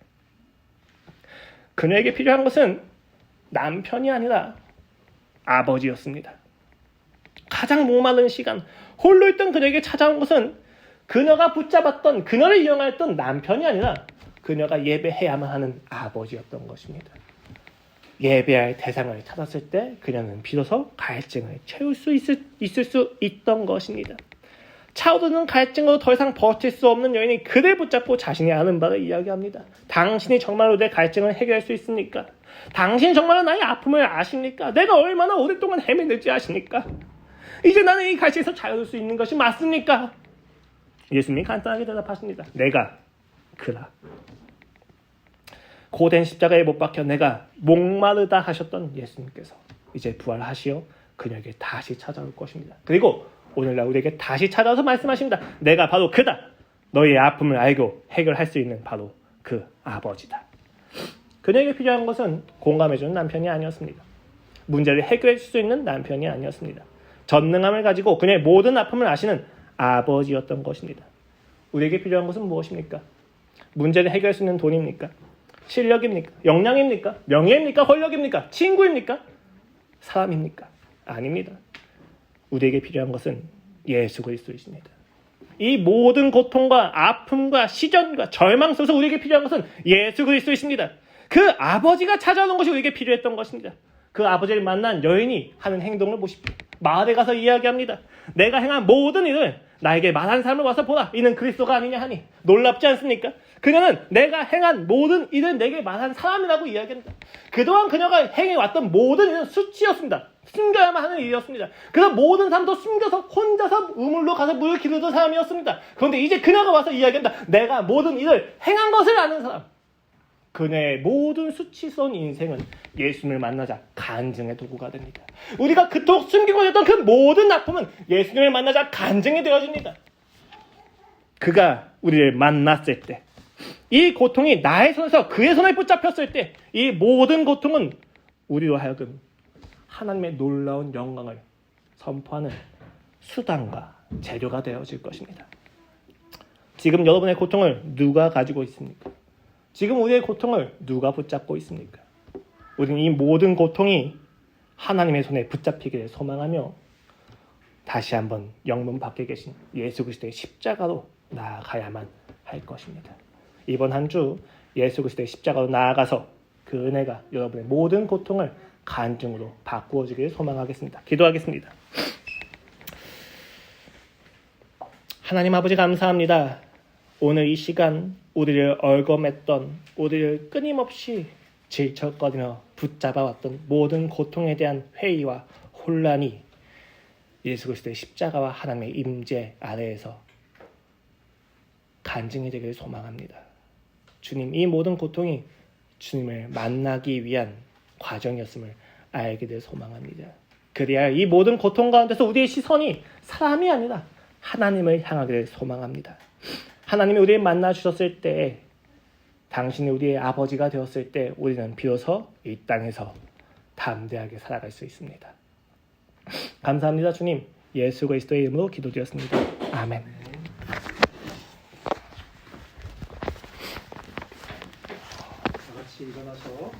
그녀에게 필요한 것은 남편이 아니라 아버지였습니다. 가장 목마른 시간, 홀로 있던 그녀에게 찾아온 것은 그녀가 붙잡았던, 그녀를 이용했던 남편이 아니라 그녀가 예배해야만 하는 아버지였던 것입니다. 예배할 대상을 찾았을 때 그녀는 비로소 갈증을 채울 수 있을 수 있던 것입니다. 차오르는 갈증으로 더 이상 버틸 수 없는 여인이 그를 붙잡고 자신이 아는 바를 이야기합니다. 당신이 정말로 내 갈증을 해결할 수 있습니까? 당신 정말로 나의 아픔을 아십니까? 내가 얼마나 오랫동안 헤매는지 아십니까? 이제 나는 이 갈증에서 자유할 수 있는 것이 맞습니까? 예수님이 간단하게 대답하십니다. 내가 그라. 고된 십자가에 못 박혀 내가 목마르다 하셨던 예수님께서 이제 부활하시어 그녀에게 다시 찾아올 것입니다. 그리고 오늘날 우리에게 다시 찾아와서 말씀하십니다. 내가 바로 그다. 너희의 아픔을 알고 해결할 수 있는 바로 그 아버지다. 그녀에게 필요한 것은 공감해주는 남편이 아니었습니다. 문제를 해결해 줄 수 있는 남편이 아니었습니다. 전능함을 가지고 그녀의 모든 아픔을 아시는 아버지였던 것입니다. 우리에게 필요한 것은 무엇입니까? 문제를 해결할 수 있는 돈입니까? 실력입니까? 역량입니까? 명예입니까? 권력입니까? 친구입니까? 사람입니까? 아닙니다. 우리에게 필요한 것은 예수 그리스도이십니다. 이 모든 고통과 아픔과 시련과 절망 속에서 우리에게 필요한 것은 예수 그리스도이십니다. 그 아버지가 찾아오는 것이 우리에게 필요했던 것입니다. 그 아버지를 만난 여인이 하는 행동을 보십시오. 마을에 가서 이야기합니다. 내가 행한 모든 일을 나에게 말한 사람을 와서 보라. 이는 그리스도가 아니냐 하니 놀랍지 않습니까? 그녀는 내가 행한 모든 일을 내게 말한 사람이라고 이야기합니다. 그동안 그녀가 행해왔던 모든 일은 수치였습니다. 숨겨야만 하는 일이었습니다. 그래서 모든 사람도 숨겨서 혼자서 우물로 가서 물을 기르던 사람이었습니다. 그런데 이제 그녀가 와서 이야기한다. 내가 모든 일을 행한 것을 아는 사람. 그녀의 모든 수치스러운 인생은 예수님을 만나자 간증의 도구가 됩니다. 우리가 그토록 숨기고 있던 그 모든 아픔은 예수님을 만나자 간증이 되어집니다. 그가 우리를 만났을 때, 이 고통이 나의 손에서 그의 손에 붙잡혔을 때, 이 모든 고통은 우리로 하여금 하나님의 놀라운 영광을 선포하는 수단과 재료가 되어질 것입니다. 지금 여러분의 고통을 누가 가지고 있습니까? 지금 우리의 고통을 누가 붙잡고 있습니까? 우리는 이 모든 고통이 하나님의 손에 붙잡히기를 소망하며 다시 한번 영문 밖에 계신 예수 그리스도의 십자가로 나아가야만 할 것입니다. 이번 한 주 예수 그리스도의 십자가로 나아가서 그 은혜가 여러분의 모든 고통을 간증으로 바꾸어 주기를 소망하겠습니다. 기도하겠습니다. 하나님 아버지 감사합니다. 오늘 이 시간 우리를 얽어맸던, 우리를 끊임없이 질척거리며 붙잡아왔던 모든 고통에 대한 회의와 혼란이 예수 그리스도의 십자가와 하나님의 임재 아래에서 간증이 되기를 소망합니다. 주님, 이 모든 고통이 주님을 만나기 위한 과정이었음을 알게 될 소망합니다. 그래야 이 모든 고통 가운데서 우리의 시선이 사람이 아니라 하나님을 향하기를 소망합니다. 하나님이 우리를 만나 주셨을 때, 당신이 우리의 아버지가 되었을 때 우리는 비로소 이 땅에서 담대하게 살아갈 수 있습니다. 감사합니다. 주님, 예수 그리스도의 이름으로 기도드렸습니다. 아멘. 다 같이 일어나서